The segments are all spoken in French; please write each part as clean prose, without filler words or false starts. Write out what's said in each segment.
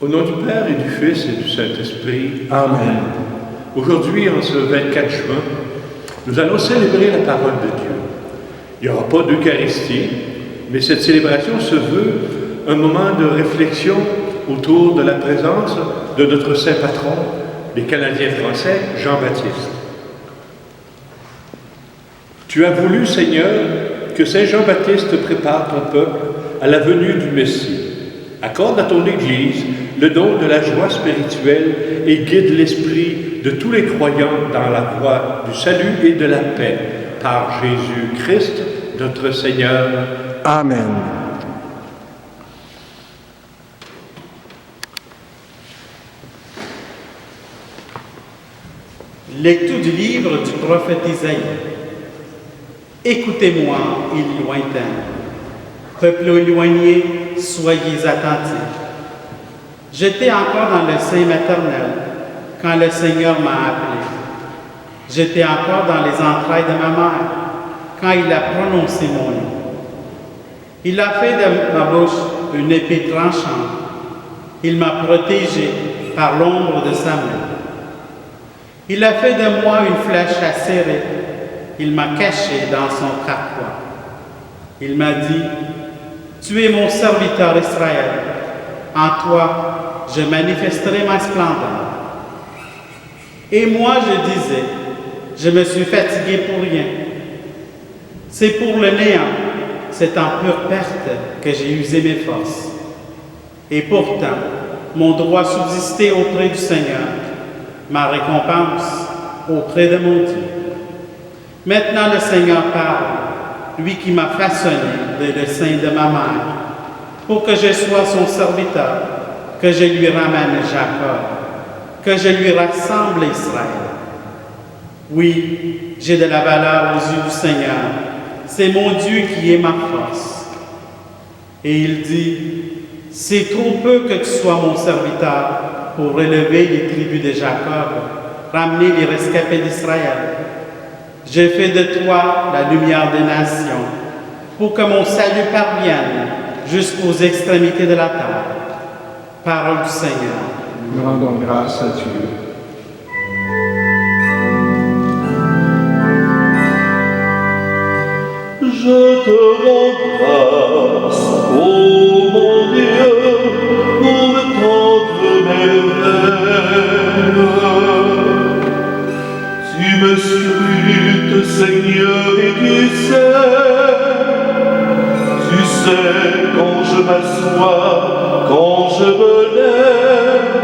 Au nom du Père et du Fils et du Saint-Esprit. Amen. Aujourd'hui, en ce 24 juin, nous allons célébrer la parole de Dieu. Il n'y aura pas d'Eucharistie, mais cette célébration se veut un moment de réflexion autour de la présence de notre saint patron, les Canadiens français, Jean-Baptiste. Tu as voulu, Seigneur, que Saint Jean-Baptiste prépare ton peuple à la venue du Messie. Accorde à ton Église le don de la joie spirituelle et guide l'esprit de tous les croyants dans la voie du salut et de la paix. Par Jésus-Christ, notre Seigneur. Amen. Lecture du livre du prophète Isaïe. Écoutez-moi, îles lointaines. Peuple éloigné, soyez attentifs. J'étais encore dans le sein maternel quand le Seigneur m'a appelé. J'étais encore dans les entrailles de ma mère quand il a prononcé mon nom. Il a fait de ma bouche une épée tranchante. Il m'a protégé par l'ombre de sa main. Il a fait de moi une flèche acérée. Il m'a caché dans son carquois. Il m'a dit, tu es mon serviteur Israël. En toi, je manifesterai ma splendeur. Et moi, je disais, je me suis fatigué pour rien. C'est pour le néant, c'est en pure perte que j'ai usé mes forces. Et pourtant, mon droit subsistait auprès du Seigneur, ma récompense auprès de mon Dieu. Maintenant le Seigneur parle, lui qui m'a façonné dès le sein de ma mère, pour que je sois son serviteur, que je lui ramène Jacob, que je lui rassemble Israël. Oui, j'ai de la valeur aux yeux du Seigneur, c'est mon Dieu qui est ma force. Et il dit, c'est trop peu que tu sois mon serviteur pour relever les tribus de Jacob, ramener les rescapés d'Israël. J'ai fait de toi la lumière des nations, pour que mon salut parvienne jusqu'aux extrémités de la terre. Parole du Seigneur. Nous rendons grâce à Dieu. Je te rends grâce, ô mon Dieu, pour le temps de mes rêves. Tu me scrutes, Seigneur, et tu sais quand je m'assois, quand je me lève.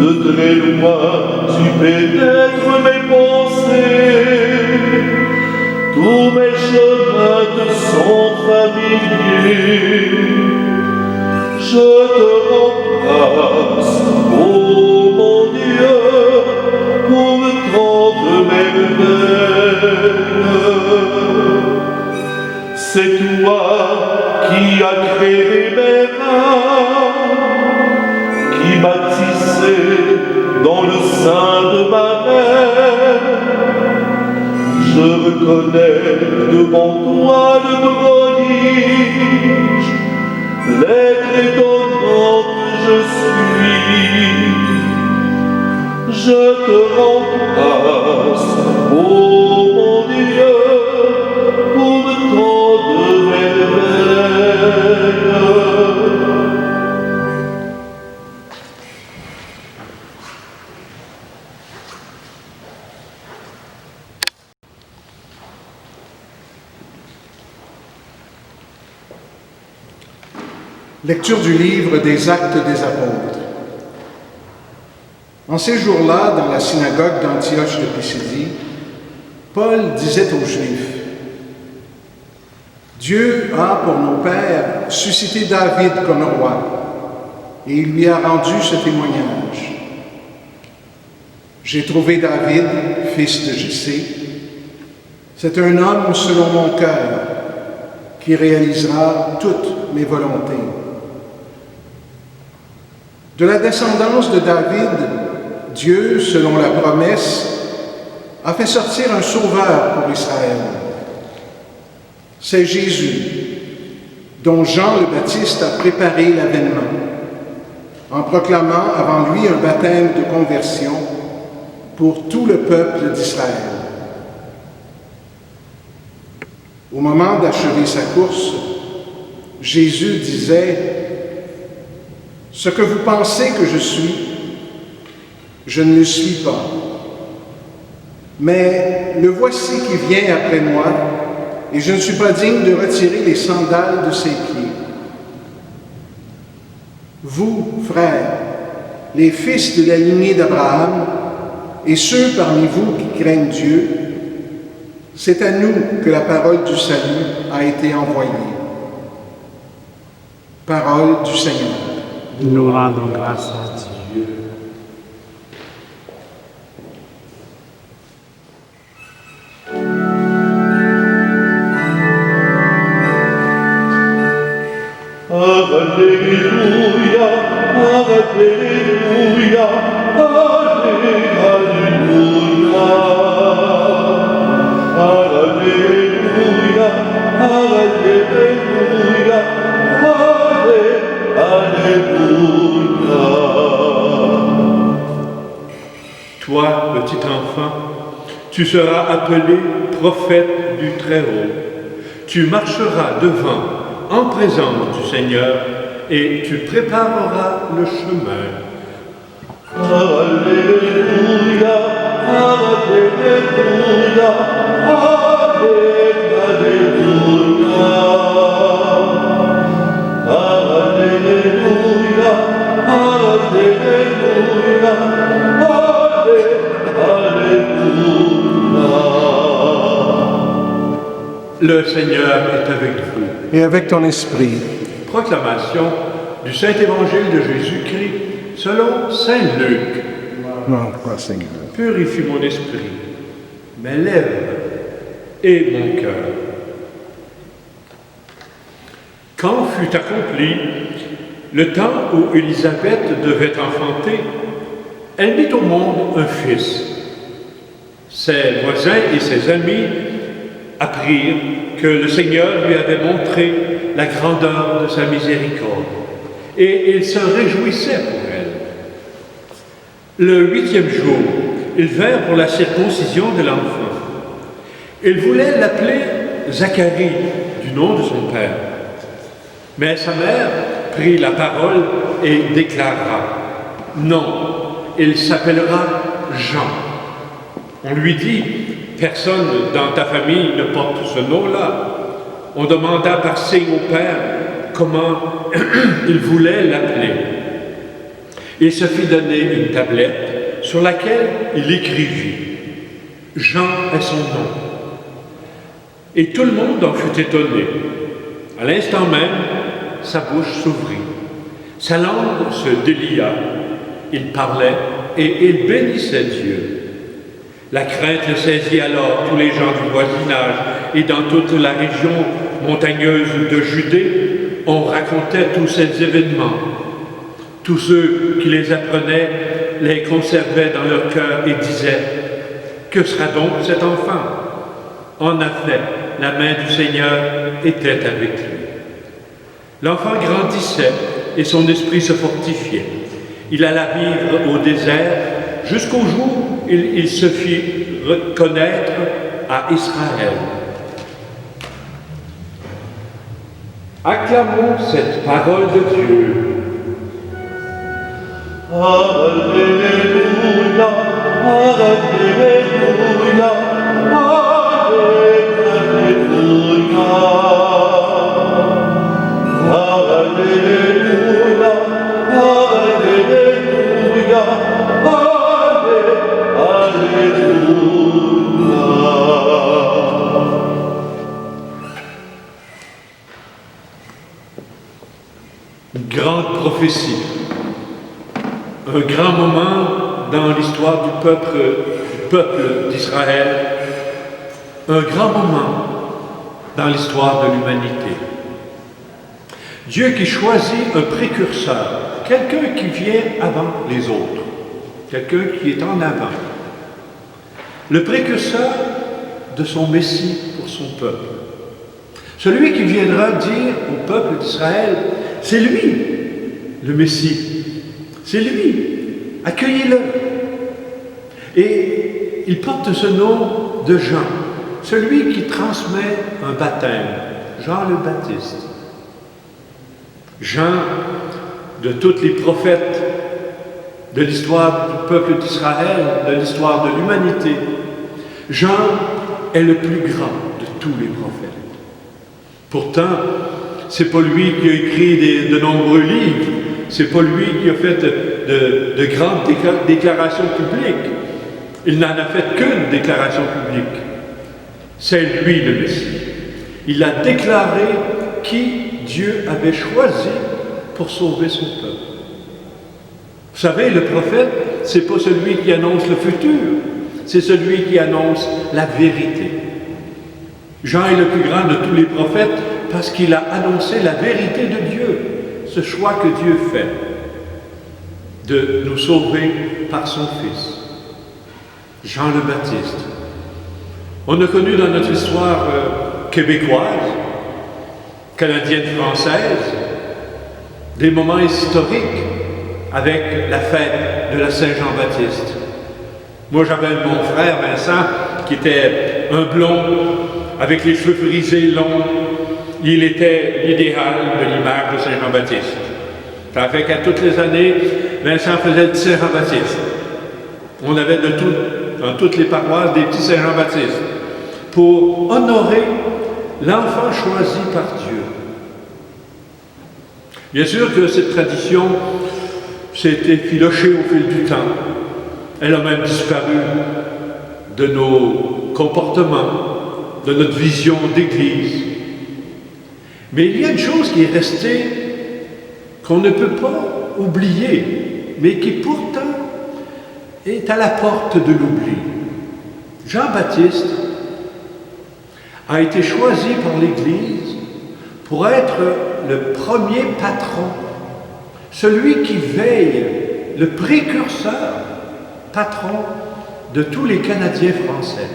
De très loin, tu pénètres mes pensées. Tous mes chemins te sont familiers. Je te rends grâce, ô mon Dieu, pour le temps de mes rêves. C'est toi qui as créé mes mains, qui m'as tissé dans le sein de ma mère. Je reconnais devant toi le prodige, l'être étonnant que je suis. Je te rends grâce, ô mon Dieu, pour le temps de mes rêves. Lecture du livre des Actes des Apôtres. En ces jours-là, dans la synagogue d'Antioche de Pisidie, Paul disait aux Juifs, « Dieu a, pour nos pères, suscité David comme roi, et il lui a rendu ce témoignage. J'ai trouvé David, fils de Jessé. C'est un homme selon mon cœur, qui réalisera toutes mes volontés. De la descendance de David, Dieu, selon la promesse, a fait sortir un sauveur pour Israël. C'est Jésus, dont Jean le Baptiste a préparé l'avènement. en proclamant avant lui un baptême de conversion pour tout le peuple d'Israël. Au moment d'achever sa course, Jésus disait « Ce que vous pensez que je suis, je ne le suis pas. Mais le voici qui vient après moi, et je ne suis pas digne de retirer les sandales de ses pieds. Vous, frères, les fils de la lignée d'Abraham, et ceux parmi vous qui craignent Dieu, c'est à nous que la parole du salut a été envoyée. Parole du Seigneur. Nous rendons grâce à Dieu. Alléluia, Alléluia, Alléluia, Alléluia, Alléluia, Alléluia. Toi, petit enfant, tu seras appelé prophète du Très-Haut. Tu marcheras devant, en présence du Seigneur, et tu prépareras le chemin. Alléluia, Alléluia, Alléluia, Alléluia, Alléluia, Alléluia. Le Seigneur est avec vous. Et avec ton esprit. Proclamation du Saint-Évangile de Jésus-Christ selon Saint Luc. Non, pas Seigneur. Purifie mon esprit, mes lèvres et mon cœur. Quand fut accompli le temps où Élisabeth devait enfanter, elle mit au monde un fils. Ses voisins et ses amis apprirent que le Seigneur lui avait montré la grandeur de sa miséricorde, et ils se réjouissaient pour elle. Le 8e jour, ils vinrent pour la circoncision de l'enfant. Ils voulaient l'appeler Zacharie, du nom de son père. Mais sa mère prit la parole et déclara « Non, il s'appellera Jean. » On lui dit « Personne dans ta famille ne porte ce nom-là. » On demanda par signe au père comment il voulait l'appeler. Il se fit donner une tablette sur laquelle il écrivit « Jean est son nom ». Et tout le monde en fut étonné. À l'instant même, sa bouche s'ouvrit, sa langue se délia, il parlait et il bénissait Dieu. La crainte le saisit alors tous les gens du voisinage, et dans toute la région montagneuse de Judée, on racontait tous ces événements. Tous ceux qui les apprenaient les conservaient dans leur cœur et disaient « Que sera donc cet enfant ?» En effet, la main du Seigneur était avec lui. L'enfant grandissait et son esprit se fortifiait. Il alla vivre au désert jusqu'au jour où il se fit reconnaître à Israël. Acclamons cette parole de Dieu. Alléluia, Alléluia, Alléluia, Alléluia, Alléluia, Alléluia. Grande prophétie. Un grand moment dans l'histoire du peuple d'Israël, un grand moment dans l'histoire de l'humanité. Dieu qui choisit un précurseur, quelqu'un qui vient avant les autres, quelqu'un qui est en avant. Le précurseur de son Messie pour son peuple. Celui qui viendra dire au peuple d'Israël, c'est lui, le Messie. C'est lui. Accueillez-le. Et il porte ce nom de Jean, celui qui transmet un baptême, Jean le Baptiste. Jean, de tous les prophètes de l'histoire du peuple d'Israël, de l'histoire de l'humanité, Jean est le plus grand de tous les prophètes. Pourtant, c'est pas lui qui a écrit de nombreux livres, c'est pas lui qui a fait de grandes déclarations publiques. Il n'en a fait qu'une déclaration publique. C'est lui le Messie. Il a déclaré qui Dieu avait choisi pour sauver son peuple. Vous savez, le prophète, c'est pas celui qui annonce le futur, c'est celui qui annonce la vérité. Jean est le plus grand de tous les prophètes parce qu'il a annoncé la vérité de Dieu, ce choix que Dieu fait de nous sauver par son Fils. Jean le Baptiste. On a connu dans notre histoire québécoise, canadienne-française, des moments historiques avec la fête de la Saint-Jean-Baptiste. Moi, j'avais mon frère Vincent, qui était un blond, avec les cheveux frisés longs. Il était l'idéal de l'image de Saint-Jean-Baptiste. Ça fait qu'à toutes les années, Vincent faisait le petit Saint-Jean-Baptiste. On avait dans toutes les paroisses des petits Saint-Jean-Baptiste pour honorer l'enfant choisi par Dieu. Bien sûr que cette tradition s'est effilochée au fil du temps. Elle a même disparu de nos comportements, de notre vision d'Église. Mais il y a une chose qui est restée, qu'on ne peut pas oublier, mais qui pourtant est à la porte de l'oubli. Jean-Baptiste a été choisi par l'Église pour être le premier patron, celui qui veille, le précurseur, patron de tous les Canadiens français.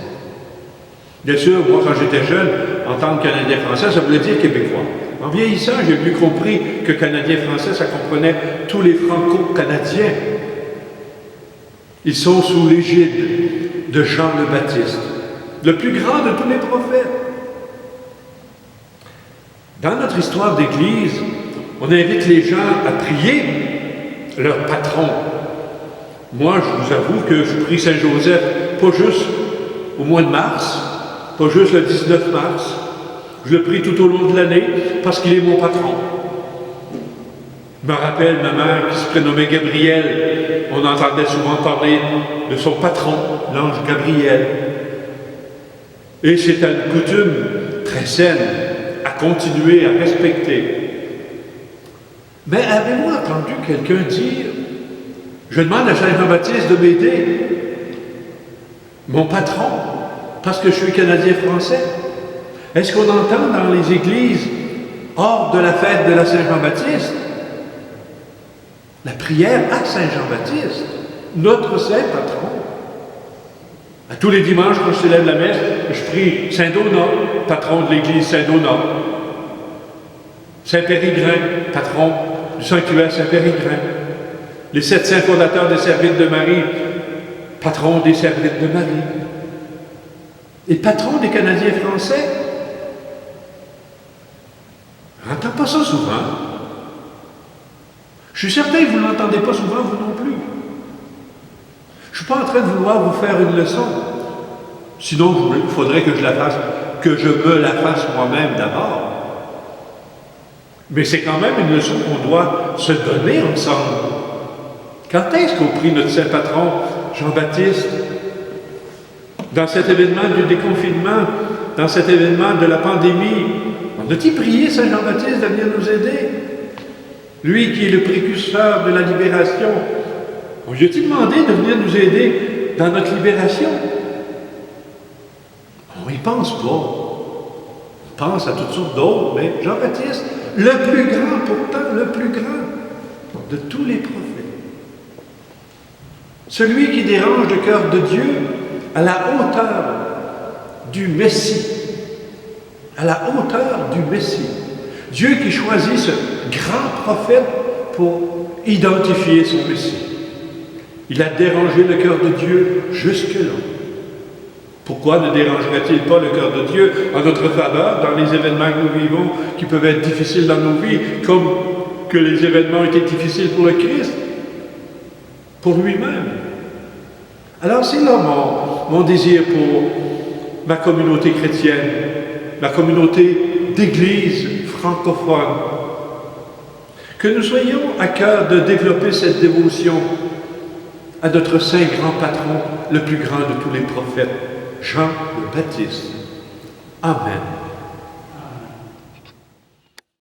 Bien sûr, moi, quand j'étais jeune, en tant que Canadien français, ça voulait dire Québécois. En vieillissant, j'ai mieux compris que Canadien français, ça comprenait tous les Franco-Canadiens. Ils sont sous l'égide de Jean le Baptiste, le plus grand de tous les prophètes. Dans notre histoire d'Église, on invite les gens à prier leur patron. Moi, je vous avoue que je prie Saint-Joseph, pas juste au mois de mars, pas juste le 19 mars. Je le prie tout au long de l'année parce qu'il est mon patron. Je me rappelle ma mère qui se prénommait Gabriel. On entendait souvent parler de son patron, l'ange Gabriel. Et c'est une coutume très saine à continuer à respecter. Mais avez-vous entendu quelqu'un dire « Je demande à Saint-Jean-Baptiste de m'aider, mon patron, parce que je suis Canadien-Français ». Est-ce qu'on entend dans les églises, hors de la fête de la Saint-Jean-Baptiste, la prière à Saint-Jean-Baptiste, notre saint patron? À tous les dimanches, quand je célèbre la messe, je prie Saint-Donat, patron de l'église Saint-Donat. Saint-Périgrin, patron du sanctuaire Saint-Périgrin. Les 7 saints fondateurs des Servites de Marie, patron des Servites de Marie. Et patron des Canadiens français. On n'entend pas ça souvent. Je suis certain que vous ne l'entendez pas souvent, vous non plus. Je ne suis pas en train de vouloir vous faire une leçon. Sinon, il faudrait que je la fasse, que je me la fasse moi-même d'abord. Mais c'est quand même une leçon qu'on doit se donner ensemble. Quand est-ce qu'on prie notre saint patron, Jean-Baptiste? Dans cet événement du déconfinement, dans cet événement de la pandémie, on a-t-il prié Saint Jean-Baptiste de venir nous aider? Lui qui est le précurseur de la libération, on lui a-t-il demandé de venir nous aider dans notre libération? On n'y pense pas. On pense à toutes sortes d'autres, mais Jean-Baptiste, le plus grand pourtant, le plus grand de tous les prophètes. Celui qui dérange le cœur de Dieu à la hauteur du Messie. À la hauteur du Messie. Dieu qui choisit ce grand prophète pour identifier son Messie. Il a dérangé le cœur de Dieu jusque-là. Pourquoi ne dérangerait-il pas le cœur de Dieu en notre faveur dans les événements que nous vivons qui peuvent être difficiles dans nos vies, comme que les événements étaient difficiles pour le Christ, pour lui-même? Alors c'est là mon désir pour ma communauté chrétienne, ma communauté d'église francophone, que nous soyons à cœur de développer cette dévotion à notre saint grand patron, le plus grand de tous les prophètes, Jean le Baptiste. Amen.